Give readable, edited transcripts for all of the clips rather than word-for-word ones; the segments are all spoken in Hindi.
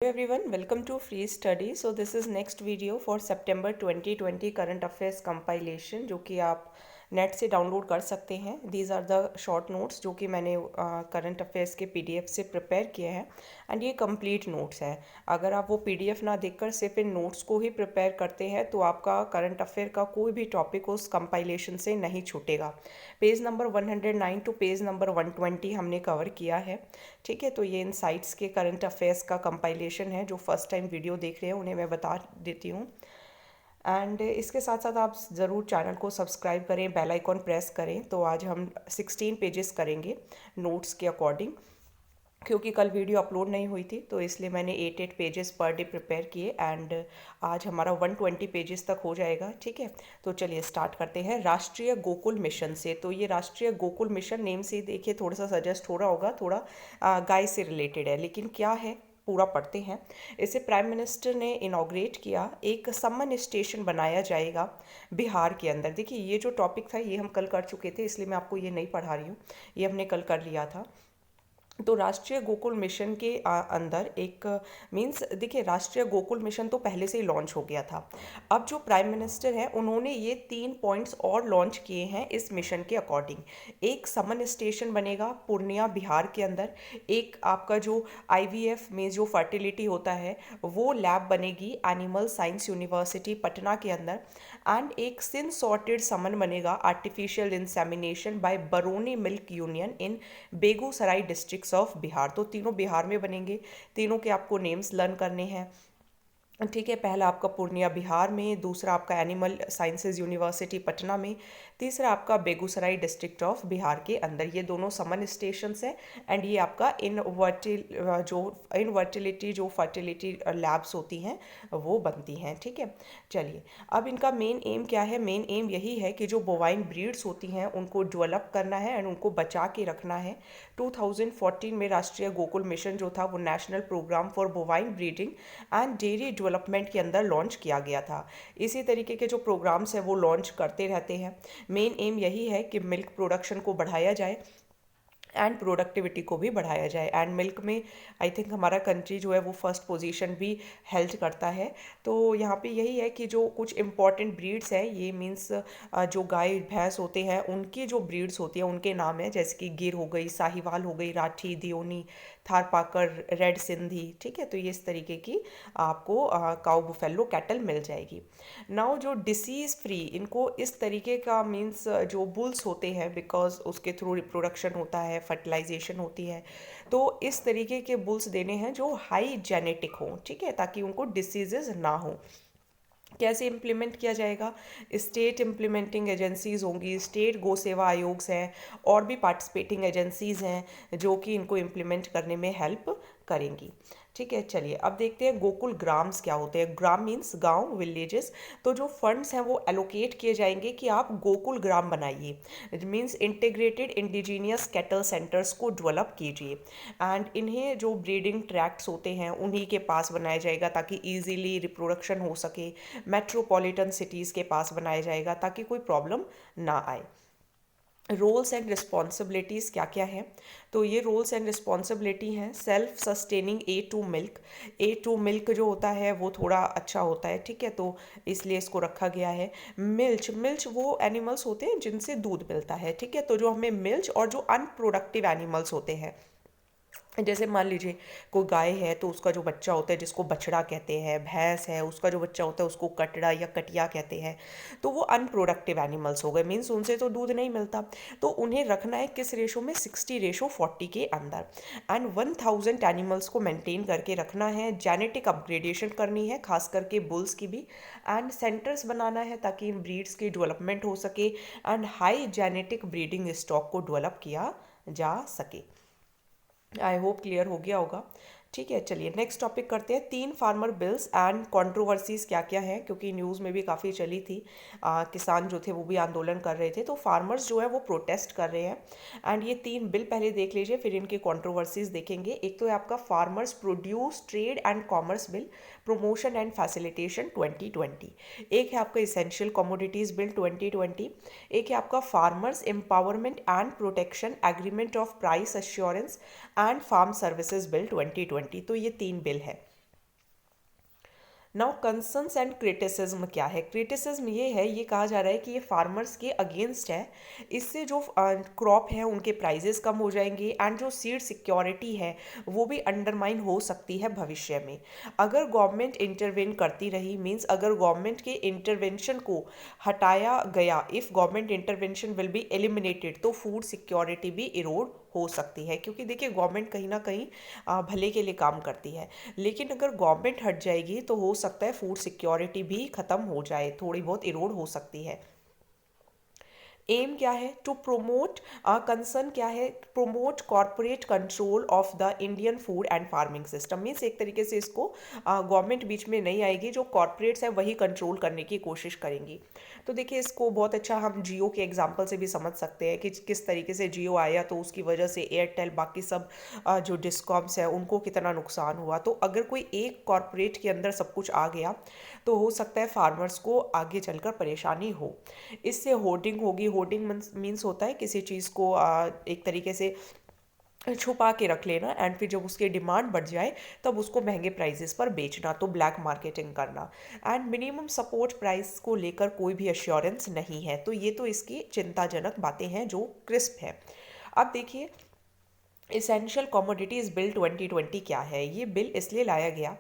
everyone, welcome to Free Study. So this is next video for September 2020 Current Affairs compilation जो कि आप नेट से डाउनलोड कर सकते हैं. These are the short notes जो कि मैंने करंट अफेयर्स के पीडीएफ से प्रिपेयर किए हैं एंड ये कंप्लीट नोट्स हैं. अगर आप वो पीडीएफ ना देखकर सिर्फ इन नोट्स को ही प्रिपेयर करते हैं तो आपका करंट अफेयर का कोई भी टॉपिक उस कंपाइलेशन से नहीं छूटेगा. Page number 109 to page number 120 हमने कवर किया है. ठीक है, तो ये इन साइट्स के करंट अफेयर्स का कंपाइलेशन है. जो फर्स्ट टाइम वीडियो देख रहे हैं उन्हें मैं बता देती हूँ. एंड इसके साथ साथ आप ज़रूर चैनल को सब्सक्राइब करें, बेल आइकॉन प्रेस करें. तो आज हम 16 पेजेस करेंगे नोट्स के अकॉर्डिंग, क्योंकि कल वीडियो अपलोड नहीं हुई थी तो इसलिए मैंने 8 पेजेस पर डे प्रिपेयर किए एंड आज हमारा 120 पेजेस तक हो जाएगा. ठीक है, तो चलिए स्टार्ट करते हैं राष्ट्रीय गोकुल मिशन से. तो ये राष्ट्रीय गोकुल मिशन नेम से ही देखिए थोड़ा सा सजेस्ट हो रहा होगा, थोड़ा गाय से रिलेटेड है, लेकिन क्या है पूरा पढ़ते हैं. इसे प्राइम मिनिस्टर ने इनॉग्रेट किया. एक समन स्टेशन बनाया जाएगा बिहार के अंदर. देखिए ये जो टॉपिक था ये हम कल कर चुके थे, इसलिए मैं आपको ये नहीं पढ़ा रही हूँ, ये हमने कल कर लिया था. तो राष्ट्रीय गोकुल मिशन के अंदर एक मींस देखिए राष्ट्रीय गोकुल मिशन तो पहले से ही लॉन्च हो गया था. अब जो प्राइम मिनिस्टर हैं उन्होंने ये 3 पॉइंट्स और लॉन्च किए हैं इस मिशन के अकॉर्डिंग. एक समन स्टेशन बनेगा पूर्णिया बिहार के अंदर. एक आपका जो आईवीएफ में जो फर्टिलिटी होता है वो लैब बनेगी एनिमल साइंस यूनिवर्सिटी पटना के अंदर. एंड एक सिन सॉर्टेड समन बनेगा artificial insemination by Barauni milk union in Begusarai district of Bihar. तो तीनों बिहार में बनेंगे. तीनों के आपको नेम्स लर्न करने हैं. ठीक है, पहला आपका पूर्णिया बिहार में, दूसरा आपका एनिमल साइंसेज यूनिवर्सिटी पटना में, तीसरा आपका बेगूसराय डिस्ट्रिक्ट ऑफ बिहार के अंदर. ये दोनों समन स्टेशंस हैं एंड ये आपका इनवर्टिलिटी जो फर्टिलिटी लैब्स होती हैं वो बनती हैं. ठीक है, चलिए अब इनका मेन एम क्या है. मेन एम यही है कि जो बोवाइन ब्रीड्स होती हैं उनको डेवलप करना है एंड उनको बचा के रखना है. 2014 में राष्ट्रीय गोकुल मिशन जो था वो national programme for bovine breeding and dairy development के अंदर लॉन्च किया गया था. इसी तरीके के जो प्रोग्राम्स हैं वो लॉन्च करते रहते हैं. मेन एम यही है कि मिल्क प्रोडक्शन को बढ़ाया जाए एंड प्रोडक्टिविटी को भी बढ़ाया जाए. एंड मिल्क में आई थिंक हमारा कंट्री जो है वो फर्स्ट पोजीशन भी हेल्ड करता है. तो यहाँ पे यही है कि जो कुछ इंपॉर्टेंट ब्रीड्स हैं ये मीन्स जो गाय भैंस होते हैं उनकी जो ब्रीड्स होती हैं उनके नाम है, जैसे कि गिर हो गई, साहिवाल हो गई, राठी, दियोनी, थारपाकर, रेड सिंधी. ठीक है, तो ये इस तरीके की आपको काउ बुफेलो कैटल मिल जाएगी. नाउ जो डिसीज़ फ्री इनको इस तरीके का मीन्स जो बुल्स होते हैं बिकॉज उसके थ्रू रिप्रोडक्शन होता है, फर्टिलाइजेशन होती है, तो इस तरीके के बुल्स देने हैं जो हाई जेनेटिक हों. ठीक है, ताकि उनको डिसीजेज ना हो. कैसे इम्प्लीमेंट किया जाएगा. स्टेट इम्प्लीमेंटिंग एजेंसीज़ होंगी, स्टेट गौ सेवा आयोग हैं और भी पार्टिसिपेटिंग एजेंसीज़ हैं जो कि इनको इम्प्लीमेंट करने में हेल्प करेंगी. ठीक है, चलिए अब देखते हैं गोकुल ग्राम्स क्या होते हैं. ग्राम मीन्स गांव, विलेजेस. तो जो फंड्स हैं वो एलोकेट किए जाएंगे कि आप गोकुल ग्राम बनाइए. It means integrated indigenous cattle centres को डेवलप कीजिए एंड इन्हें जो ब्रीडिंग ट्रैक्ट्स होते हैं उन्हीं के पास बनाया जाएगा ताकि ईजीली रिप्रोडक्शन हो सके. मेट्रोपॉलिटन सिटीज़ के पास बनाया जाएगा ताकि कोई प्रॉब्लम ना आए. रोल्स एंड रिस्पॉन्सिबिलिटीज़ क्या क्या हैं. तो ये रोल्स एंड रिस्पॉन्सिबिलिटी हैं. Self sustaining A2 milk. A2 milk जो होता है वो थोड़ा अच्छा होता है. ठीक है, तो इसलिए इसको रखा गया है. मिल्च, मिल्च वो एनिमल्स होते हैं जिनसे दूध मिलता है. ठीक है, तो जो हमें मिल्च और जो अनप्रोडक्टिव एनिमल्स होते हैं, जैसे मान लीजिए कोई गाय है तो उसका जो बच्चा होता है जिसको बछड़ा कहते हैं, भैंस है उसका जो बच्चा होता है उसको कटड़ा या कटिया कहते हैं, तो वो अनप्रोडक्टिव एनिमल्स हो गए. मीन्स उनसे तो दूध नहीं मिलता. तो उन्हें रखना है किस रेशो में, 60:40 के अंदर. एंड 1000 एनिमल्स को मेंटेन करके रखना है. जेनेटिक अपग्रेडेशन करनी है खास करके बुल्स की भी. एंड सेंटर्स बनाना है ताकि इन ब्रीड्स की डेवलपमेंट हो सके and high genetic breeding stock को डेवलप किया जा सके. आई होप क्लियर हो गया होगा. ठीक है, चलिए नेक्स्ट टॉपिक करते हैं. 3 फार्मर बिल्स एंड कंट्रोवर्सीज क्या क्या है, क्योंकि न्यूज़ में भी काफ़ी चली थी. किसान जो थे वो भी आंदोलन कर रहे थे, तो फार्मर्स जो है वो प्रोटेस्ट कर रहे हैं. एंड ये 3 बिल पहले देख लीजिए फिर इनके कंट्रोवर्सीज देखेंगे. एक तो है आपका farmers produce trade and commerce bill promotion and facilitation 2020. एक है आपका इसेंशियल कमोडिटीज़ बिल 2020. एक है आपका farmers empowerment and protection agreement of price assurance and farm services bill 2020. तो ये 3 बिल है. नाउ कंसर्न्स एंड क्रिटिसिज्म क्या है? क्रिटिसिज्म ये है, ये कहा जा रहा है कि ये फार्मर्स के अगेंस्ट है। इससे जो क्रॉप है उनके प्राइजेस कम हो जाएंगे एंड जो सीड सिक्योरिटी है वो भी अंडरमाइन हो सकती है भविष्य में। अगर गवर्नमेंट इंटरवेन करती रही, मीन्स अगर गवर्नमेंट के इंटरवेंशन को हटाया गया, if government intervention will be eliminated, तो फूड सिक्योरिटी भी इरोड हो सकती है। क्योंकि देखिए गवर्नमेंट कहीं ना कहीं भले के लिए काम करती है, लेकिन अगर गवर्नमेंट हट जाएगी तो हो सकता है फूड सिक्योरिटी भी ख़त्म हो जाए, थोड़ी बहुत इरोड हो सकती है। एम क्या है? टू प्रोमोट, कंसर्न क्या है? Promote corporate control of the Indian food and farming system. Means एक तरीके से इसको गवर्नमेंट बीच में नहीं आएगी, जो कॉरपोरेट्स है वही कंट्रोल करने की कोशिश करेंगी। तो देखिए इसको बहुत अच्छा हम जियो के एग्जांपल से भी समझ सकते हैं कि किस तरीके से जियो आया तो उसकी वजह से एयरटेल, बाकी सब जो डिस्कॉम्स है उनको कितना नुकसान हुआ। तो अगर कोई एक कॉरपोरेट के अंदर सब कुछ आ गया तो हो सकता है फार्मर्स को आगे चलकर परेशानी हो। इससे होर्डिंग होगी। होर्डिंग मीन्स होता है किसी चीज़ को एक तरीके से छुपा के रख लेना एंड फिर जब उसकी डिमांड बढ़ जाए तब उसको महंगे प्राइसेस पर बेचना, तो ब्लैक मार्केटिंग करना। एंड मिनिमम सपोर्ट प्राइस को लेकर कोई भी अश्योरेंस नहीं है। तो ये तो इसकी चिंताजनक बातें हैं जो क्रिस्प है। अब देखिए इसेंशियल कमोडिटीज़ बिल 2020 क्या है? ये बिल इसलिए लाया गया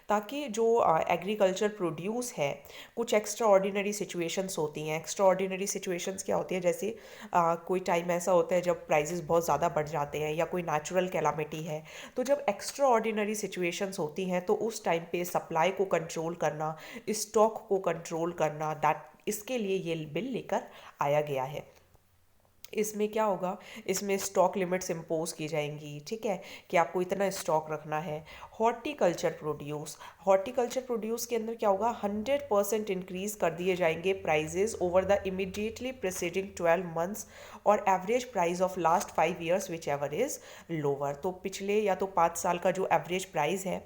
ताकि जो एग्रीकल्चर प्रोड्यूस है, कुछ एक्स्ट्रा ऑर्डिनरी सिचुएशंस होती हैं। एक्स्ट्रा ऑर्डिनरी सिचुएशंस क्या होती है? जैसे कोई टाइम ऐसा होता है जब प्राइसेस बहुत ज़्यादा बढ़ जाते हैं या कोई नेचुरल कैलामिटी है। तो जब एक्स्ट्रा ऑर्डिनरी सिचुएशंस होती हैं तो उस टाइम पे सप्लाई को कंट्रोल करना, स्टॉक को कंट्रोल करना, दैट इसके लिए ये बिल लेकर आया गया है। इसमें क्या होगा? इसमें स्टॉक लिमिट्स इम्पोज की जाएंगी, ठीक है, कि आपको इतना स्टॉक रखना है। हॉर्टिकल्चर प्रोड्यूस, हॉर्टिकल्चर प्रोड्यूस के अंदर क्या होगा? 100% इंक्रीज कर दिए जाएंगे prices over the immediately preceding 12 months और average price of last 5 years whichever is lower. तो पिछले या तो 5 साल का जो एवरेज प्राइस है,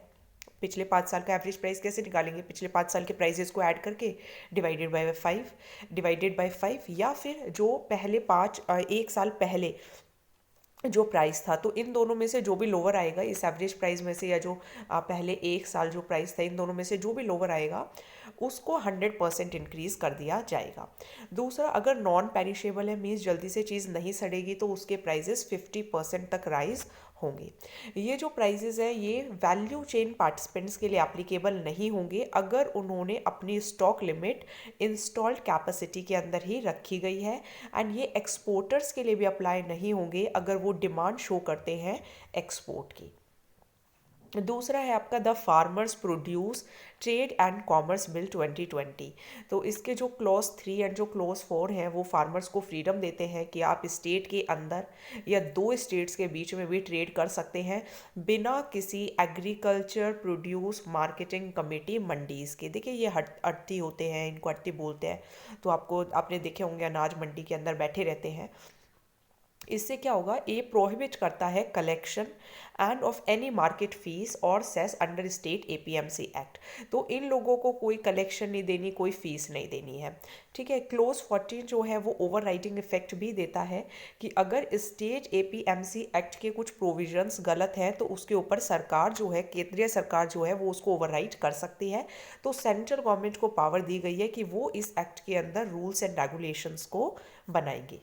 पिछले 5 साल का एवरेज प्राइस कैसे निकालेंगे? पिछले 5 साल के प्राइजेस को ऐड करके डिवाइडेड बाय 5 या फिर जो पहले 1 साल पहले जो प्राइस था। तो इन दोनों में से जो भी लोअर आएगा इस एवरेज प्राइस में से, या जो पहले 1 साल जो प्राइस था, इन दोनों में से जो भी लोअर आएगा उसको 100% इंक्रीज कर दिया जाएगा। दूसरा, अगर नॉन पेरिशेबल है, मीन्स जल्दी से चीज़ नहीं सड़ेगी, तो उसके प्राइजेस 50% तक राइज होंगे। ये जो प्राइजेस हैं ये वैल्यू चेन पार्टिसिपेंट्स के लिए एप्लीकेबल नहीं होंगे अगर उन्होंने अपनी स्टॉक लिमिट इंस्टॉल्ड कैपेसिटी के अंदर ही रखी गई है। एंड ये एक्सपोर्टर्स के लिए भी अप्लाई नहीं होंगे अगर वो डिमांड शो करते हैं एक्सपोर्ट की। दूसरा है आपका the farmers produce trade and commerce bill 2020। तो इसके जो क्लॉज 3 एंड जो क्लॉज 4 हैं वो फार्मर्स को फ्रीडम देते हैं कि आप स्टेट के अंदर या 2 स्टेट्स के बीच में भी ट्रेड कर सकते हैं बिना किसी agriculture produce marketing committee mandis के। देखिए ये अट्टी होते हैं, इनको अट्टी बोलते हैं। तो आपने देखे होंगे अनाज मंडी के अंदर बैठे रहते हैं। इससे क्या होगा? ये प्रोहिबिट करता है collection and of any market fee और cess under state APMC act. तो इन लोगों को कोई कलेक्शन नहीं देनी, कोई फीस नहीं देनी है, ठीक है। क्लोज 14 जो है वो ओवर राइटिंग इफेक्ट भी देता है कि अगर स्टेट एपीएमसी एक्ट के कुछ प्रोविजंस गलत हैं तो उसके ऊपर सरकार जो है, केंद्रीय सरकार जो है वो उसको ओवरराइट कर सकती है। तो सेंट्रल गवर्नमेंट को पावर दी गई है कि वो इस एक्ट के अंदर रूल्स एंड रेगुलेशंस को बनाएंगी।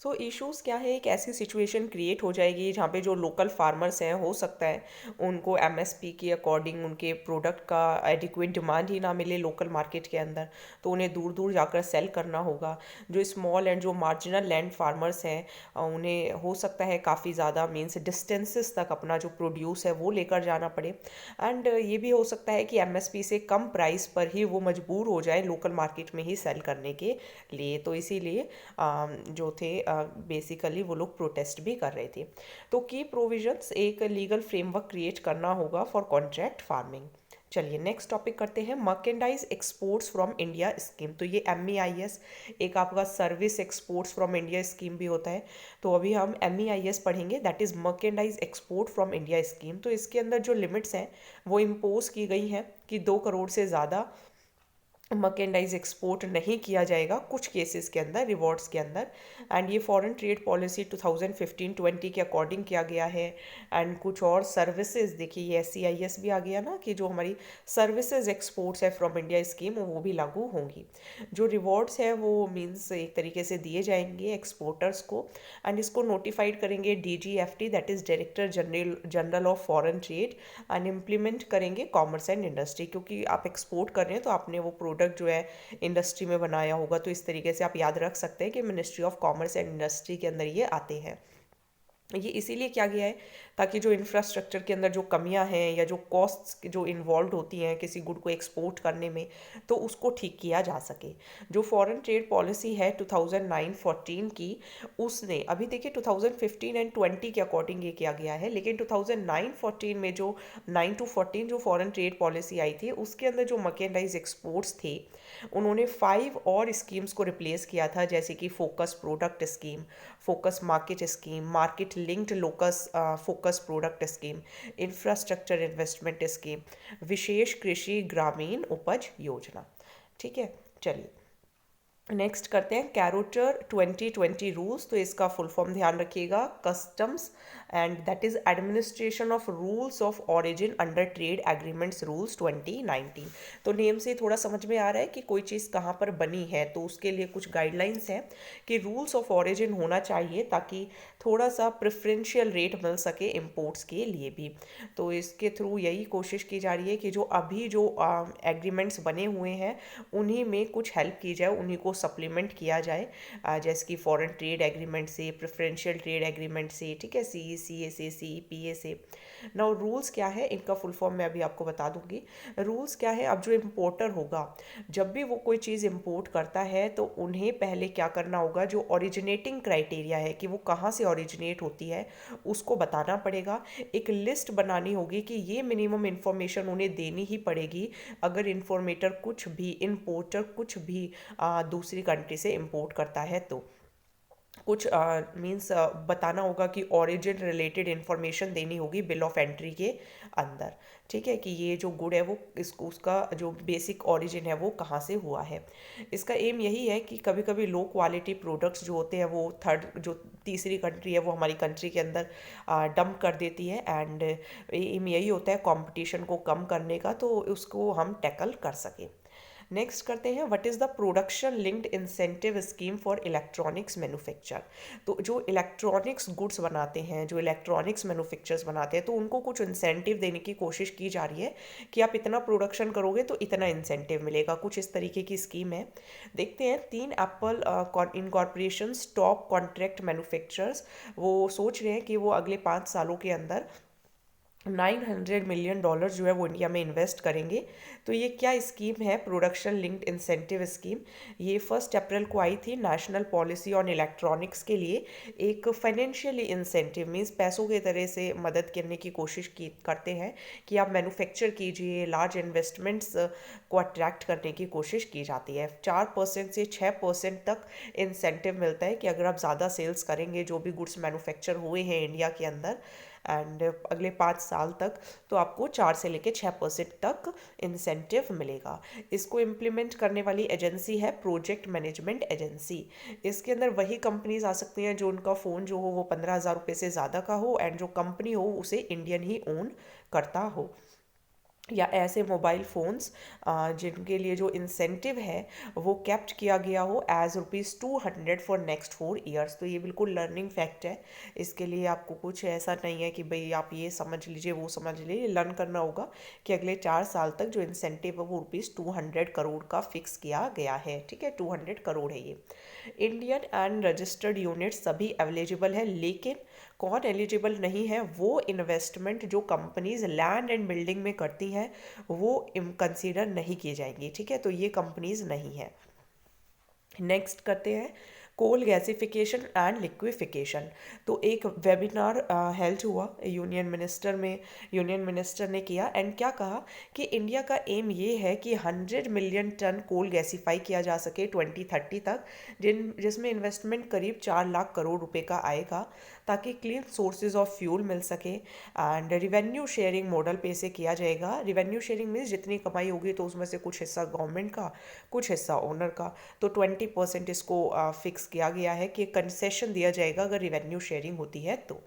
सो इश्यूज़ क्या है? एक ऐसी सिचुएशन क्रिएट हो जाएगी जहाँ पे जो लोकल फार्मर्स हैं हो सकता है उनको एमएसपी के अकॉर्डिंग उनके प्रोडक्ट का एडिक्वेट डिमांड ही ना मिले लोकल मार्केट के अंदर, तो उन्हें दूर दूर जाकर सेल करना होगा। जो स्मॉल एंड जो मार्जिनल लैंड फार्मर्स हैं उन्हें हो सकता है काफ़ी ज़्यादा मीन्स डिस्टेंसेस तक अपना जो प्रोड्यूस है वो लेकर जाना पड़े। एंड ये भी हो सकता है कि एमएसपी से कम प्राइस पर ही वो मजबूर हो जाए लोकल मार्केट में ही सेल करने के लिए। तो इसीलिए जो थे बेसिकली वो लोग प्रोटेस्ट भी कर रहे थे। तो की प्रोविजंस, एक लीगल फ्रेमवर्क क्रिएट करना होगा फॉर कॉन्ट्रैक्ट फार्मिंग। चलिए नेक्स्ट टॉपिक करते हैं, merchandise exports from India scheme. तो ये MEIS एक आपका service exports from India scheme भी होता है। तो अभी हम MEIS पढ़ेंगे, that is merchandise export from India scheme. तो इसके अंदर जो लिमिट्स हैं वो इम्पोज की गई हैं कि 2 करोड़ से ज़्यादा मर्केंडाइज एक्सपोर्ट नहीं किया जाएगा कुछ केसेस के अंदर, रिवॉर्ड्स के अंदर। एंड ये फॉरेन ट्रेड पॉलिसी 2015-20 के अकॉर्डिंग किया गया है। एंड कुछ और सर्विसेज, देखिए ये SCIS भी आ गया ना, कि जो हमारी सर्विसेज एक्सपोर्ट्स है फ्रॉम इंडिया स्कीम वो भी लागू होंगी। जो रिवॉर्ड्स है वो मीन्स एक तरीके से दिए जाएंगे एक्सपोर्टर्स को, एंड इसको नोटिफाइड करेंगे DGFT, that is director general of foreign trade, and implement करेंगे कॉमर्स एंड इंडस्ट्री, क्योंकि आप एक्सपोर्ट कर रहे हैं तो आपने वो प्रोडक्ट जो है इंडस्ट्री में बनाया होगा, तो इस तरीके से आप याद रख सकते हैं कि ministry of commerce and industry के अंदर ये आते हैं। ये इसीलिए किया गया है ताकि जो इंफ्रास्ट्रक्चर के अंदर जो कमियां हैं या जो कॉस्ट्स जो इन्वॉल्व होती हैं किसी गुड को एक्सपोर्ट करने में, तो उसको ठीक किया जा सके। जो फॉरेन ट्रेड पॉलिसी है 2009-14 की, उसने अभी देखिए 2015 एंड 20 के अकॉर्डिंग ये किया गया है, लेकिन 2009-14 में जो 9 to 14 जो फॉरेन ट्रेड पॉलिसी आई थी उसके अंदर जो मर्केंडाइज एक्सपोर्ट्स थे उन्होंने 5 और स्कीम्स को रिप्लेस किया था, जैसे कि focus product scheme, focus market scheme, market linked focus focus product scheme, infrastructure investment scheme, Vishesh Krishi Gramin उपज योजना। ठीक है, चलिए नेक्स्ट करते हैं कैरोटर 2020 रूल्स। तो इसका फुल फॉर्म ध्यान रखिएगा, customs and that is administration of rules of origin under trade agreements rules 2019। तो नेम से थोड़ा समझ में आ रहा है कि कोई चीज़ कहाँ पर बनी है, तो उसके लिए कुछ गाइडलाइंस हैं कि रूल्स ऑफ ऑरिजिन होना चाहिए ताकि थोड़ा सा प्रेफरेंशियल रेट मिल सके इम्पोर्ट्स के लिए भी। तो इसके थ्रू यही कोशिश की जा रही है कि जो अभी जो एग्रीमेंट्स बने हुए हैं उन्हीं में कुछ हेल्प की जाए, उन्हीं को सप्लीमेंट किया जाए, जैसे कि फॉरेन ट्रेड एग्रीमेंट से, प्रेफरेंशियल ट्रेड एग्रीमेंट से, ठीक है, CECA से, CEPA से। नाउ रूल्स क्या है, इनका फुल फॉर्म मैं अभी आपको बता दूंगी। रूल्स क्या है, अब जो इम्पोर्टर होगा जब भी वो कोई चीज़ इम्पोर्ट करता है तो उन्हें पहले क्या करना होगा, जो ओरिजिनेटिंग क्राइटेरिया है कि वो कहाँ से ओरिजिनेट होती है उसको बताना पड़ेगा। एक लिस्ट बनानी होगी कि ये मिनिमम इन्फॉर्मेशन उन्हें देनी ही पड़ेगी अगर इम्पोर्टर कुछ भी दूसरी कंट्री से इम्पोर्ट करता है तो। कुछ मीन्स बताना होगा कि ओरिजिन रिलेटेड इन्फॉर्मेशन देनी होगी बिल ऑफ एंट्री के अंदर। ठीक है, कि ये जो गुड है वो इसको उसका जो बेसिक ओरिजिन है वो कहाँ से हुआ है। इसका एम यही है कि कभी कभी लो क्वालिटी प्रोडक्ट्स जो होते हैं वो तीसरी कंट्री है वो हमारी कंट्री के अंदर डंप कर देती है, एंड एम यही होता है कंपटीशन को कम करने का, तो उसको हम टैकल कर सकें। नेक्स्ट करते हैं, what is the production linked incentive scheme for electronics manufacture. तो जो इलेक्ट्रॉनिक्स गुड्स बनाते हैं, जो इलेक्ट्रॉनिक्स मैन्युफैक्चर्स बनाते हैं, तो उनको कुछ इंसेंटिव देने की कोशिश की जा रही है कि आप इतना प्रोडक्शन करोगे तो इतना इंसेंटिव मिलेगा, कुछ इस तरीके की स्कीम है। देखते हैं, 3 Apple incorporation top contract manufacturers वो सोच रहे हैं कि वो अगले 5 सालों के अंदर $900 मिलियन जो है वो इंडिया में इन्वेस्ट करेंगे। तो ये क्या स्कीम है, प्रोडक्शन लिंक्ड इंसेंटिव स्कीम। ये 1 अप्रैल को आई थी, नेशनल पॉलिसी ऑन इलेक्ट्रॉनिक्स के लिए एक फाइनेंशियली इंसेंटिव मीन्स पैसों के तरह से मदद करने की कोशिश की करते हैं कि आप मैन्युफैक्चर कीजिए, लार्ज इन्वेस्टमेंट्स को अट्रैक्ट करने की कोशिश की जाती है। 4% से 6% तक इंसेंटिव मिलता है कि अगर आप ज़्यादा सेल्स करेंगे जो भी गुड्स मैन्युफैक्चर हुए हैं इंडिया के अंदर एंड अगले 5 साल तक, तो आपको 4 से लेके 6% तक इंसेंटिव मिलेगा। इसको इम्प्लीमेंट करने वाली एजेंसी है प्रोजेक्ट मैनेजमेंट एजेंसी। इसके अंदर वही कंपनीज आ सकती हैं जो उनका फ़ोन जो हो वो 15,000 रुपये से ज़्यादा का हो एंड जो कंपनी हो उसे इंडियन ही ओन करता हो, या ऐसे मोबाइल फ़ोन्स जिनके लिए जो इंसेंटिव है वो कैप्ट किया गया हो एज ₹200 फॉर नेक्स्ट 4 ईयर्स। तो ये बिल्कुल लर्निंग फैक्ट है, इसके लिए आपको कुछ ऐसा नहीं है कि भाई आप ये समझ लीजिए वो समझ लीजिए, लर्न करना होगा कि अगले 4 साल तक जो इंसेंटिव है वो ₹200 करोड़ का फिक्स किया गया है। ठीक है, 200 करोड़ है ये। इंडियन एंड रजिस्टर्ड यूनिट सभी एलिजिबल है, लेकिन कौन एलिजिबल नहीं है, वो इन्वेस्टमेंट जो कंपनीज लैंड एंड बिल्डिंग में करती हैं वो कंसीडर नहीं किए जाएंगे। ठीक है, तो ये कंपनीज नहीं है। नेक्स्ट करते हैं, कोल गैसिफिकेशन एंड लिक्विफिकेशन। तो एक वेबिनार हेल्ड हुआ यूनियन मिनिस्टर ने किया एंड क्या कहा कि इंडिया का एम ये है कि 100 मिलियन टन कोल गैसीफाई किया जा सके 2030 तक, जिसमें इन्वेस्टमेंट करीब 4 लाख करोड़ रुपए का आएगा। ताकि क्लीन सोर्सेज ऑफ फ्यूल मिल सके। एंड रिवेन्यू शेयरिंग मॉडल पे इसे किया जाएगा। रिवेन्यू शेयरिंग मीन्स जितनी कमाई होगी तो उसमें से कुछ हिस्सा गवर्नमेंट का, कुछ हिस्सा ओनर का, तो 20% इसको फिक्स किया गया है कि कंसेशन दिया जाएगा अगर रिवेन्यू शेयरिंग होती है तो।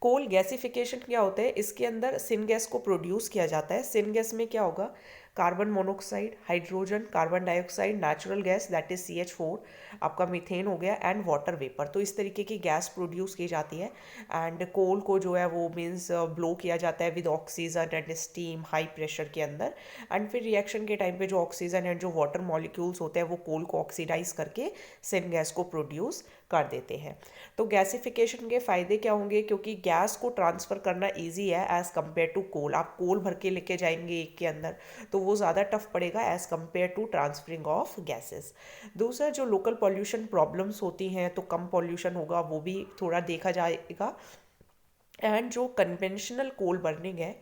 कोल गैसिफिकेशन क्या होता है, इसके अंदर सिन गैस को प्रोड्यूस किया जाता है। सिन गैस में क्या होगा, carbon monoxide, hydrogen, carbon dioxide, natural gas that is CH4, आपका मीथेन हो गया, एंड वाटर वेपर। तो इस तरीके की गैस प्रोड्यूस की जाती है। एंड कोल को जो है वो मीन्स ब्लो किया जाता है with oxygen and steam high pressure के अंदर। एंड फिर रिएक्शन के टाइम पे जो ऑक्सीजन एंड जो वाटर मॉलिक्यूल्स होते हैं वो कोल को ऑक्सीडाइज करके सिन गैस को प्रोड्यूस कर देते हैं। तो गैसिफिकेशन के फ़ायदे क्या होंगे, क्योंकि गैस को ट्रांसफ़र करना इजी है एज़ कम्पेयर टू कोल। आप कोल भर के लेके जाएंगे एक के अंदर तो वो ज़्यादा टफ पड़ेगा as compare to transferring of gases. दूसरा, जो लोकल पॉल्यूशन प्रॉब्लम्स होती हैं तो कम पॉल्यूशन होगा, वो भी थोड़ा देखा जाएगा। एंड जो कन्वेंशनल कोल बर्निंग है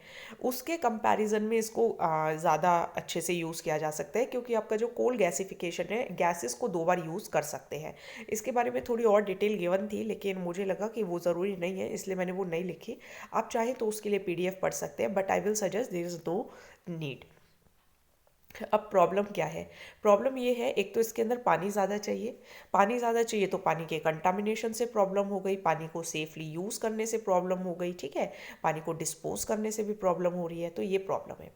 उसके कंपैरिजन में इसको ज़्यादा अच्छे से यूज़ किया जा सकता है, क्योंकि आपका जो कोल गैसिफिकेशन है, गैसेस को 2 बार यूज़ कर सकते हैं। इसके बारे में थोड़ी और डिटेल गिवन थी, लेकिन मुझे लगा कि वो ज़रूरी नहीं है, इसलिए मैंने वो नहीं लिखी। आप चाहें तो उसके लिए PDF पढ़ सकते हैं, but I will suggest there is no need. अब प्रॉब्लम क्या है, प्रॉब्लम ये है, एक तो इसके अंदर पानी ज़्यादा चाहिए। पानी ज़्यादा चाहिए तो पानी के कंटामिनेशन से प्रॉब्लम हो गई, पानी को सेफली यूज़ करने से प्रॉब्लम हो गई, ठीक है, पानी को डिस्पोज करने से भी प्रॉब्लम हो रही है, तो ये प्रॉब्लम है।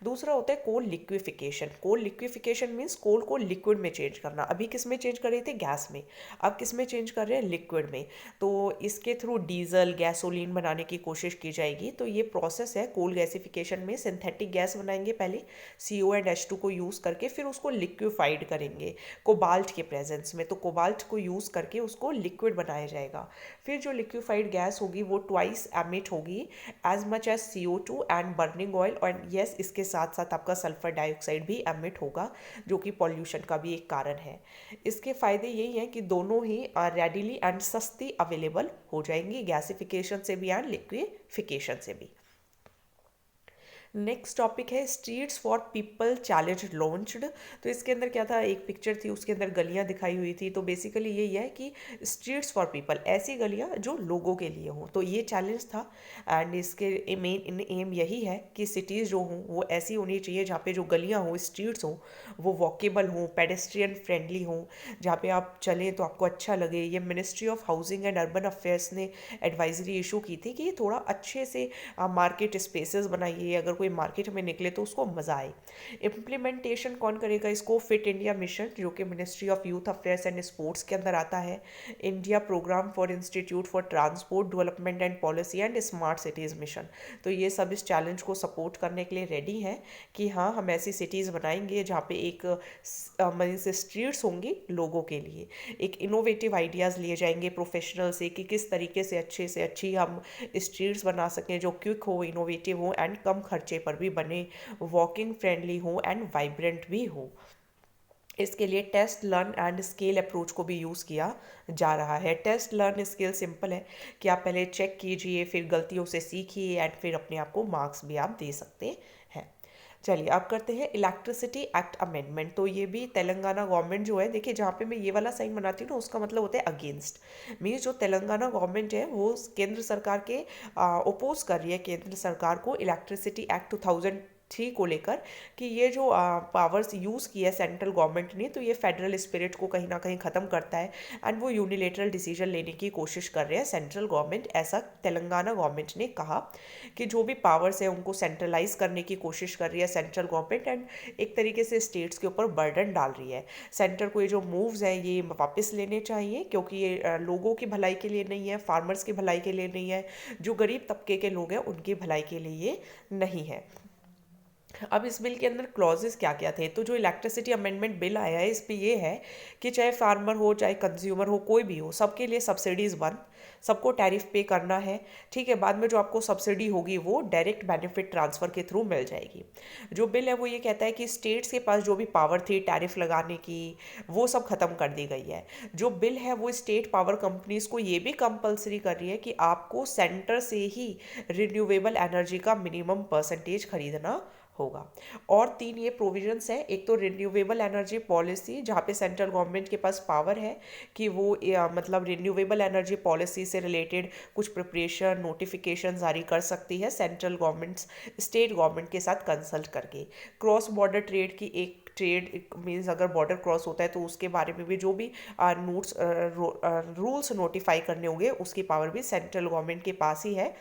दूसरा होता है कोल लिक्विफिकेशन। कोल लिक्विफिकेशन मीन्स कोल को लिक्विड में चेंज करना। अभी किस में चेंज कर रहे थे, गैस में, अब किस में चेंज कर रहे हैं, लिक्विड में। तो इसके थ्रू डीजल, गैसोलीन बनाने की कोशिश की जाएगी। तो ये प्रोसेस है कोल गैसिफिकेशन में। सिंथेटिक गैस बनाएंगे पहले CO एंड H2 को यूज़ करके, फिर उसको लिक्विफाइड करेंगे कोबाल्ट के प्रेजेंस में। तो कोबाल्ट को यूज़ करके उसको लिक्विड बनाया जाएगा। फिर जो लिक्विफाइड गैस होगी वो ट्वाइस एमिट होगी as much as CO2 and burning oil. और यस, इसके साथ साथ आपका सल्फर डाइऑक्साइड भी एमिट होगा, जो कि पॉल्यूशन का भी एक कारण है। इसके फ़ायदे यही हैं कि दोनों ही रेडिली एंड सस्ती अवेलेबल हो जाएंगी, गैसिफिकेशन से भी एंड लिक्विफिकेशन से भी। नेक्स्ट टॉपिक है streets for people challenge launched. तो इसके अंदर क्या था, एक पिक्चर थी, उसके अंदर गलियां दिखाई हुई थी। तो बेसिकली यही है कि स्ट्रीट्स फॉर पीपल, ऐसी गलियां जो लोगों के लिए हों। तो ये चैलेंज था। एंड इसके मेन एम यही है कि सिटीज़ जो हों वो ऐसी होनी चाहिए जहाँ पे जो गलियाँ हों, स्ट्रीट्स हों, वो वॉकेबल हों, पेडेस्ट्रियन फ्रेंडली हों, जहाँ पे आप चलें तो आपको अच्छा लगे। ये ministry of housing and urban affairs ने एडवाइजरी इशू की थी कि थोड़ा अच्छे से मार्केट स्पेसेस बनाइए, अगर कोई मार्केट में निकले तो उसको मज़ा आए। इम्प्लीमेंटेशन कौन करेगा इसको, फिट इंडिया मिशन, जो कि ministry of youth affairs and sports के अंदर आता है। India programme for institute for transport development and policy and smart cities mission. तो ये सब इस चैलेंज को सपोर्ट करने के लिए रेडी हैं कि हाँ, हम ऐसी सिटीज़ बनाएंगे जहाँ पे एक मीन्स स्ट्रीट्स होंगी लोगों के लिए। एक इनोवेटिव आइडियाज़ लिए जाएंगे प्रोफेशनल से कि किस तरीके से अच्छी हम स्ट्रीट्स बना सकें जो क्विक हो, इनोवेटिव हो एंड कम खर्चे पर भी बने, वॉकिंग फ्रेंडली हो एंड वाइब्रेंट भी हो। इसके लिए test learn and scale approach को भी यूज़ किया जा रहा है। टेस्ट लर्न स्केल सिंपल है कि आप पहले चेक कीजिए, फिर गलतियों से सीखिए एंड फिर अपने आप को मार्क्स भी आप दे सकते हैं। चलिए अब करते हैं इलेक्ट्रिसिटी एक्ट अमेंडमेंट। तो ये भी तेलंगाना गवर्नमेंट जो है, देखिए जहाँ पे मैं ये वाला साइन बनाती हूँ ना, उसका मतलब होता है अगेंस्ट। मीन्स जो तेलंगाना गवर्नमेंट है वो केंद्र सरकार के ओपोज कर रही है, केंद्र सरकार को इलेक्ट्रिसिटी एक्ट 2003 को लेकर, कि ये जो पावर्स यूज़ की है सेंट्रल गवर्नमेंट ने, तो ये फेडरल स्पिरिट को कहीं ना कहीं ख़त्म करता है एंड वो यूनिलेटरल डिसीजन लेने की कोशिश कर रहे हैं सेंट्रल गवर्नमेंट। ऐसा तेलंगाना गवर्नमेंट ने कहा कि जो भी पावर्स है उनको सेंट्रलाइज करने की कोशिश कर रही है सेंट्रल गवर्नमेंट एंड एक तरीके से स्टेट्स के ऊपर बर्डन डाल रही है। सेंटर को ये जो मूव्स हैं ये वापस लेने चाहिए, क्योंकि ये लोगों की भलाई के लिए नहीं है, फार्मर्स की भलाई के लिए नहीं है, जो गरीब तबके के लोग हैं उनकी भलाई के लिए ये नहीं है। अब इस बिल के अंदर क्लॉजेस क्या क्या थे, तो जो इलेक्ट्रिसिटी अमेंडमेंट बिल आया है इस पे ये है कि चाहे फार्मर हो चाहे कंज्यूमर हो, कोई भी हो, सबके लिए सब्सिडीज़ बंद, सबको टैरिफ पे करना है, ठीक है। बाद में जो आपको सब्सिडी होगी वो डायरेक्ट बेनिफिट ट्रांसफ़र के थ्रू मिल जाएगी। जो बिल है वो ये कहता है कि स्टेट्स के पास जो भी पावर थी टैरिफ लगाने की, वो सब ख़त्म कर दी गई है। जो बिल है वो स्टेट पावर कंपनीज़ को ये भी कंपलसरी कर रही है कि आपको सेंटर से ही रिन्यूएबल एनर्जी का मिनिमम परसेंटेज खरीदना होगा। और तीन ये प्रोविजंस हैं, एक तो रिन्यूएबल एनर्जी पॉलिसी जहाँ पे सेंट्रल गवर्नमेंट के पास पावर है कि वो मतलब रिन्यूएबल एनर्जी पॉलिसी से रिलेटेड कुछ प्रिपरेशन नोटिफिकेशन जारी कर सकती है सेंट्रल गवर्नमेंट्स स्टेट गवर्नमेंट के साथ कंसल्ट करके। क्रॉस बॉर्डर ट्रेड की एक ट्रेड मीन्स अगर बॉर्डर क्रॉस होता है तो उसके बारे में भी जो भी नोट्स रूल्स नोटिफाई करने होंगे उसकी पावर भी सेंट्रल गवर्नमेंट के पास ही है।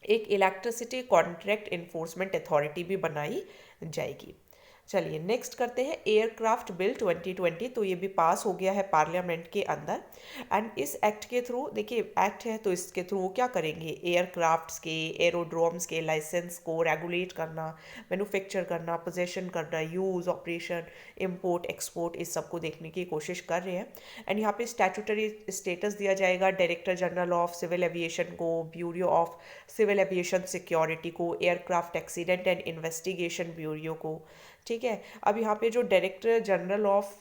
एक इलेक्ट्रिसिटी कॉन्ट्रैक्ट इन्फोर्समेंट अथॉरिटी भी बनाई जाएगी। चलिए नेक्स्ट करते हैं एयरक्राफ्ट बिल 2020। तो ये भी पास हो गया है पार्लियामेंट के अंदर। एंड इस एक्ट के थ्रू, देखिए एक्ट है तो इसके थ्रू वो क्या करेंगे, एयरक्राफ्ट्स के एरोड्रोम्स के लाइसेंस को रेगुलेट करना, मैन्युफैक्चर करना, पोजेशन करना, यूज़, ऑपरेशन, इंपोर्ट, एक्सपोर्ट, इस सब को देखने की कोशिश कर रहे हैं। एंड यहाँ पे स्टैट्यूटरी स्टेटस दिया जाएगा director general of civil aviation को, bureau of civil aviation security को, aircraft accident and investigation bureau को। ठीक है, अब यहाँ पे जो director general of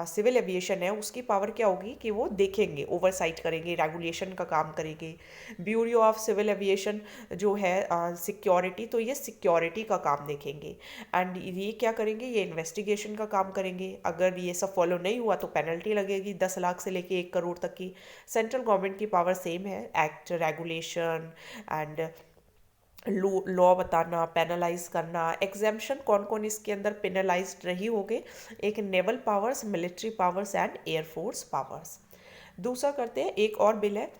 civil aviation है उसकी पावर क्या होगी कि वो देखेंगे, ओवरसाइट करेंगे, रेगुलेशन का काम करेंगे। ब्यूरो ऑफ सिविल एविएशन जो है सिक्योरिटी, तो ये सिक्योरिटी का काम देखेंगे। एंड ये क्या करेंगे, ये इन्वेस्टिगेशन का काम करेंगे। अगर ये सब फॉलो नहीं हुआ तो पेनल्टी लगेगी 10 लाख से लेके 1 करोड़ तक की। सेंट्रल गवर्नमेंट की पावर सेम है, एक्ट, रेगुलेशन एंड लॉ बताना, पेनलाइज करना। एग्जेम्पशन कौन कौन इसके अंदर पेनलाइज्ड नहीं होंगे, एक naval powers, military powers and air force powers. दूसरा करते हैं, एक और बिल है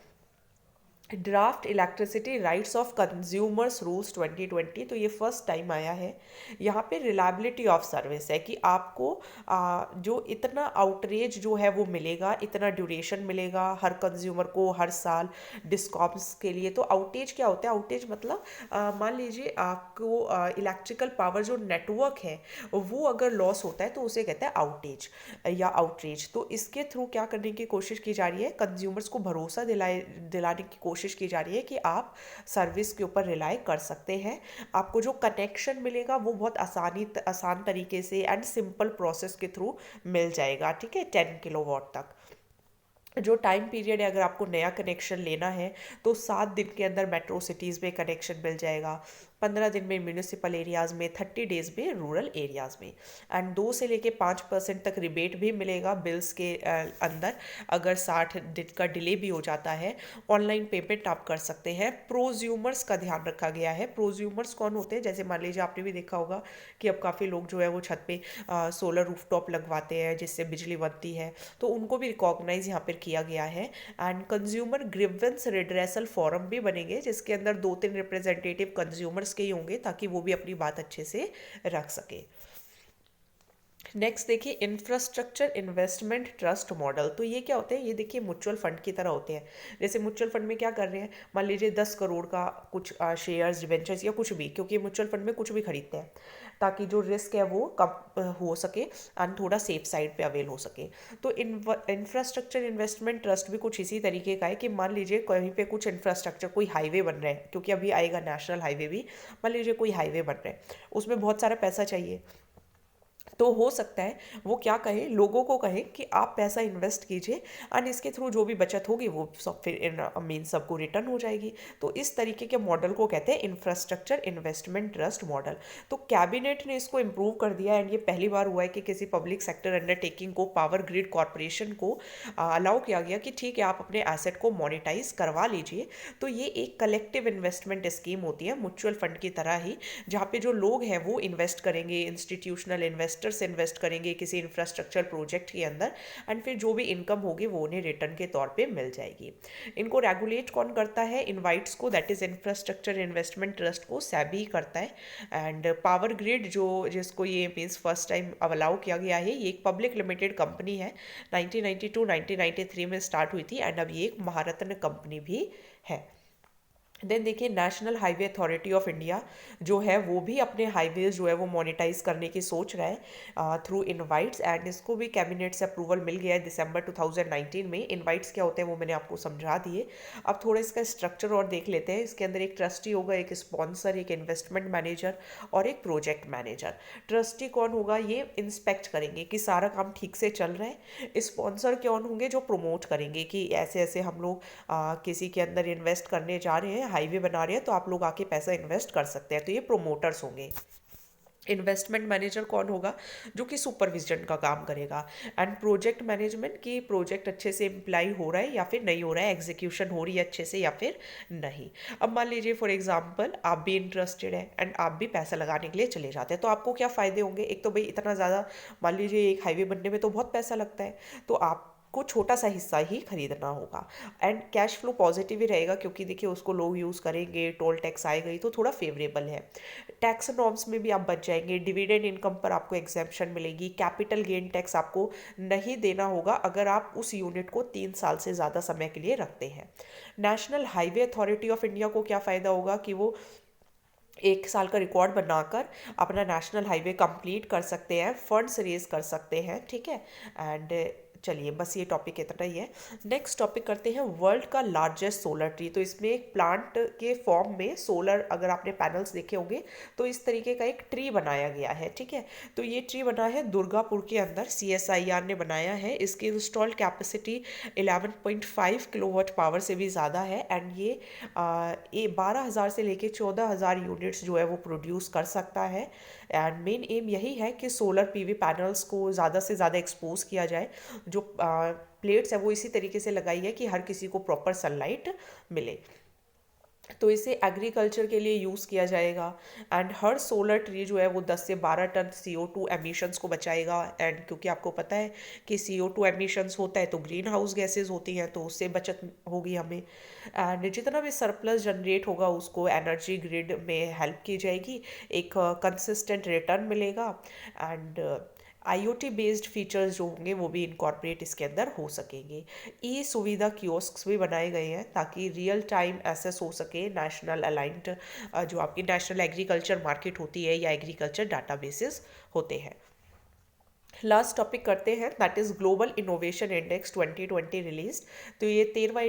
draft electricity rights of consumers rules 2020। तो ये फर्स्ट टाइम आया है। यहाँ पे रिलायबिलिटी ऑफ सर्विस है कि आपको जो इतना आउटरेज जो है वो मिलेगा, इतना ड्यूरेशन मिलेगा हर कंज्यूमर को हर साल डिस्कॉम्स के लिए। तो आउटेज क्या होता है, आउटेज मतलब मान लीजिए आपको इलेक्ट्रिकल पावर जो नेटवर्क है वो अगर लॉस होता है तो उसे कहते हैं आउटेज या आउटरेज। तो इसके थ्रू क्या करने की कोशिश की जा रही है, कंज्यूमर्स को भरोसा दिलाने की कोशिश की जा रही है कि आप सर्विस के ऊपर रिलाई कर सकते हैं। आपको जो कनेक्शन मिलेगा वो बहुत आसान तरीके से एंड सिंपल प्रोसेस के थ्रू मिल जाएगा। ठीक है, 10 किलोवाट तक। जो टाइम पीरियड है, अगर आपको नया कनेक्शन लेना है तो 7 दिन के अंदर मेट्रो सिटीज़ में कनेक्शन मिल जाएगा, 15 दिन में म्यूनिसिपल एरियाज़ में, 30 डेज़ में रूरल एरियाज़ में। एंड 2 से लेके 5% तक रिबेट भी मिलेगा बिल्स के अंदर। अगर 60 दिन का डिले भी हो जाता है, ऑनलाइन पेमेंट आप कर सकते हैं। प्रोज्यूमर्स का ध्यान रखा गया है। प्रोज्यूमर्स कौन होते हैं, जैसे मान लीजिए आपने भी देखा होगा कि अब काफ़ी लोग जो है वो छत पे सोलर रूफटॉप लगवाते हैं जिससे बिजली बनती है, तो उनको भी रिकॉग्नाइज यहाँ पर किया गया है। And consumer grievance redressal forum भी बनेंगे जिसके अंदर 2-3 रिप्रेजेंटेटिव कंज्यूमर्स के ही होंगे ताकि वो भी अपनी बात अच्छे से रख सके। नेक्स्ट देखिए इंफ्रास्ट्रक्चर इन्वेस्टमेंट ट्रस्ट मॉडल। तो ये क्या होते हैं, ये देखिए म्यूचुअल फंड की तरह होते हैं। जैसे म्यूचुअल फंड में क्या कर रहे हैं, मान लीजिए 10 करोड़ का कुछ शेयर्स, डिबेंचर्स या कुछ भी, क्योंकि म्यूचुअल फंड में कुछ भी खरीदते हैं ताकि जो रिस्क है वो कम हो सके एंड थोड़ा सेफ साइड पे अवेल हो सके। तो इंफ्रास्ट्रक्चर इन्वेस्टमेंट ट्रस्ट भी कुछ इसी तरीके का है कि मान लीजिए कहीं पे कुछ इंफ्रास्ट्रक्चर, कोई हाईवे बन रहा है, क्योंकि अभी आएगा नेशनल हाईवे भी, मान लीजिए कोई हाईवे बन रहा है, उसमें बहुत सारा पैसा चाहिए। तो हो सकता है वो क्या कहे, लोगों को कहे कि आप पैसा इन्वेस्ट कीजिए एंड इसके थ्रू जो भी बचत होगी वो सब फिर मीन सबको रिटर्न हो जाएगी। तो इस तरीके के मॉडल को कहते हैं इंफ्रास्ट्रक्चर इन्वेस्टमेंट ट्रस्ट मॉडल। तो कैबिनेट ने इसको इम्प्रूव कर दिया एंड ये पहली बार हुआ है कि किसी पब्लिक सेक्टर अंडरटेकिंग को, पावर ग्रिड कॉरपोरेशन को अलाउ किया गया कि ठीक है आप अपने एसेट को मोनेटाइज करवा लीजिए। तो ये एक कलेक्टिव इन्वेस्टमेंट स्कीम होती है म्यूचुअल फंड की तरह ही, जहाँ पे जो लोग हैं वो इन्वेस्ट करेंगे, इंस्टीट्यूशनल इन्वेस्टर्स इन्वेस्ट करेंगे किसी इंफ्रास्ट्रक्चर प्रोजेक्ट के अंदर एंड फिर जो भी इनकम होगी वो उन्हें रिटर्न के तौर पे मिल जाएगी। इनको रेगुलेट कौन करता है, इनवाइट्स को, that is infrastructure investment trust को सेबी करता है। एंड पावर ग्रिड जो जिसको ये मीन्स फर्स्ट टाइम अलाउ किया गया है, ये एक पब्लिक लिमिटेड कंपनी है, 1992-1993 में स्टार्ट हुई थी एंड अब ये एक महारत्न कंपनी भी है। देन देखिए national highway authority of India जो है वो भी अपने हाईवेज जो है वो मोनेटाइज करने की सोच रहा है थ्रू इनवाइट्स एंड इसको भी कैबिनेट से अप्रूवल मिल गया है दिसंबर 2019 में। इनवाइट्स क्या होते हैं वो मैंने आपको समझा दिए। अब थोड़ा इसका स्ट्रक्चर और देख लेते हैं। इसके अंदर एक ट्रस्टी होगा, एक स्पॉन्सर, एक इन्वेस्टमेंट मैनेजर और एक प्रोजेक्ट मैनेजर। ट्रस्टी कौन होगा, ये इंस्पेक्ट करेंगे कि सारा काम ठीक से चल रहा है। स्पॉन्सर कौन होंगे, जो प्रमोट करेंगे कि ऐसे ऐसे हम लोग किसी के अंदर इन्वेस्ट करने जा रहे हैं, हाईवे बना रहे हैं तो आप लोग आके पैसा इन्वेस्ट कर सकते हैं। तो ये प्रोमोटर्स होंगे। इन्वेस्टमेंट मैनेजर कौन होगा? जो कि सुपरविजन का काम करेगा। एंड प्रोजेक्ट मैनेजमेंट, की प्रोजेक्ट अच्छे से इम्प्लाई हो रहा है या फिर नहीं हो रहा है, एग्जीक्यूशन हो रही है अच्छे से या फिर नहीं। अब मान लीजिए फॉर एग्जांपल आप भी इंटरेस्टेड है एंड आप भी पैसा लगाने के लिए चले जाते हैं, तो आपको क्या फ़ायदे होंगे? एक तो भाई इतना ज़्यादा, मान लीजिए एक हाईवे बनने में तो बहुत पैसा लगता है, तो आपको छोटा सा हिस्सा ही खरीदना होगा। एंड कैश फ्लो पॉजिटिव ही रहेगा, क्योंकि देखिए उसको लोग यूज़ करेंगे, टोल टैक्स आएगा ही, तो थोड़ा फेवरेबल है। टैक्स नॉर्म्स में भी आप बच जाएंगे, डिविडेंड इनकम पर आपको एग्जेम्पशन मिलेगी, कैपिटल गेन टैक्स आपको नहीं देना होगा अगर आप उस यूनिट को 3 साल से ज़्यादा समय के लिए रखते हैं। National highway authority of India को क्या फ़ायदा होगा कि वो 1 साल का रिकॉर्ड बनाकर अपना नेशनल हाईवे कंप्लीट कर सकते हैं, फंड्स रेज कर सकते हैं, ठीक है। एंड चलिए बस ये टॉपिक इतना ही है। नेक्स्ट टॉपिक करते हैं वर्ल्ड का लार्जेस्ट सोलर ट्री। तो इसमें एक प्लांट के फॉर्म में सोलर, अगर आपने पैनल्स देखे होंगे तो इस तरीके का एक ट्री बनाया गया है, ठीक है। तो ये ट्री बना है दुर्गापुर के अंदर, CSIR ने बनाया है। इसकी इंस्टॉल्ड कैपेसिटी 11.5 किलोवाट पावर से भी ज़्यादा है। एंड ये 12,000 से लेके 14,000 यूनिट्स जो है वो प्रोड्यूस कर सकता है। एंड मेन एम यही है कि सोलर PV पैनल्स को ज़्यादा से ज़्यादा एक्सपोज किया जाए। जो प्लेट्स है वो इसी तरीके से लगाई है कि हर किसी को प्रॉपर सनलाइट मिले। तो इसे एग्रीकल्चर के लिए यूज़ किया जाएगा। एंड हर सोलर ट्री जो है वो 10 से 12 टन CO2 एमिशंस को बचाएगा। एंड क्योंकि आपको पता है कि CO2 एमिशंस होता है तो ग्रीन हाउस गैसेज होती हैं, तो उससे बचत होगी हमें। एंड जितना भी सरप्लस जनरेट होगा उसको एनर्जी ग्रिड में हेल्प की जाएगी, एक कंसिस्टेंट रिटर्न मिलेगा। एंड IoT बेस्ड फीचर्स जो होंगे वो भी इनकॉर्पोरेट इसके अंदर हो सकेंगे। ई सुविधा कियोस्क भी बनाए गए हैं ताकि रियल टाइम एसेस हो सके नेशनल अलाइंड, जो आपकी नेशनल एग्रीकल्चर मार्केट होती है या एग्रीकल्चर डाटाबेसेस होते हैं। लास्ट टॉपिक करते हैं, that is global innovation index 2020 release. तो ये 13वां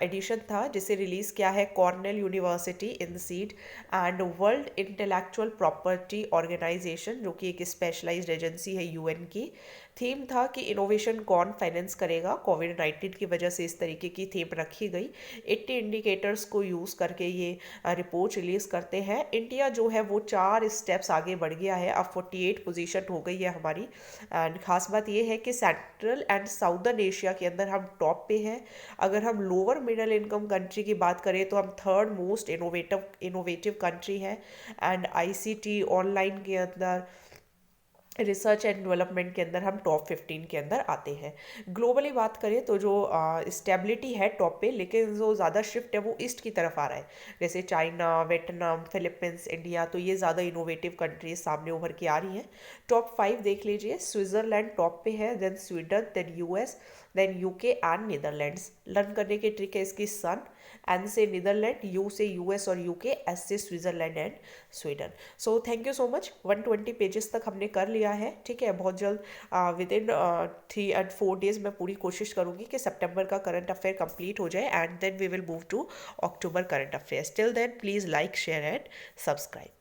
एडिशन था, जिसे रिलीज़ किया है Cornell University INSEAD and world intellectual property organization, जो कि एक स्पेशलाइज्ड एजेंसी है UN की। थीम था कि इनोवेशन कौन फाइनेंस करेगा। कोविड-19 की वजह से इस तरीके की थीम रखी गई। 80 इंडिकेटर्स को यूज़ करके ये रिपोर्ट रिलीज़ करते हैं। इंडिया जो है वो 4 स्टेप्स आगे बढ़ गया है, अब 48 पोजीशन हो गई है हमारी। एंड खास बात ये है कि सेंट्रल एंड साउदर्न एशिया के अंदर हम टॉप पे हैं। अगर हम लोअर मिडिल इनकम कंट्री की बात करें तो हम थर्ड मोस्ट इनोवेटिव कंट्री हैं। एंड ICT ऑनलाइन के अंदर, रिसर्च एंड डेवलपमेंट के अंदर हम टॉप 15 के अंदर आते हैं। ग्लोबली बात करें तो जो स्टेबिलिटी है टॉप पे, लेकिन जो ज़्यादा शिफ्ट है वो ईस्ट की तरफ आ रहा है, जैसे चाइना, वियतनाम, फिलीपींस, इंडिया। तो ये ज़्यादा इनोवेटिव कंट्रीज सामने उभर के आ रही हैं। टॉप 5 देख लीजिए, स्विट्ज़रलैंड टॉप पे है, then Sweden, then US, then UK and Netherlands. Learn करने की ट्रिक है इसकी, सन, N से नीदरलैंड, U से US और UK, S से Switzerland and Sweden. So thank you so much. 120 pages तक हमने कर लिया है, ठीक है। बहुत जल्द विद इन 3 and 4 days मैं पूरी कोशिश करूँगी कि सितंबर का करंट अफेयर कंप्लीट हो जाए and then we will move to October current affairs. Till then please like, share and subscribe.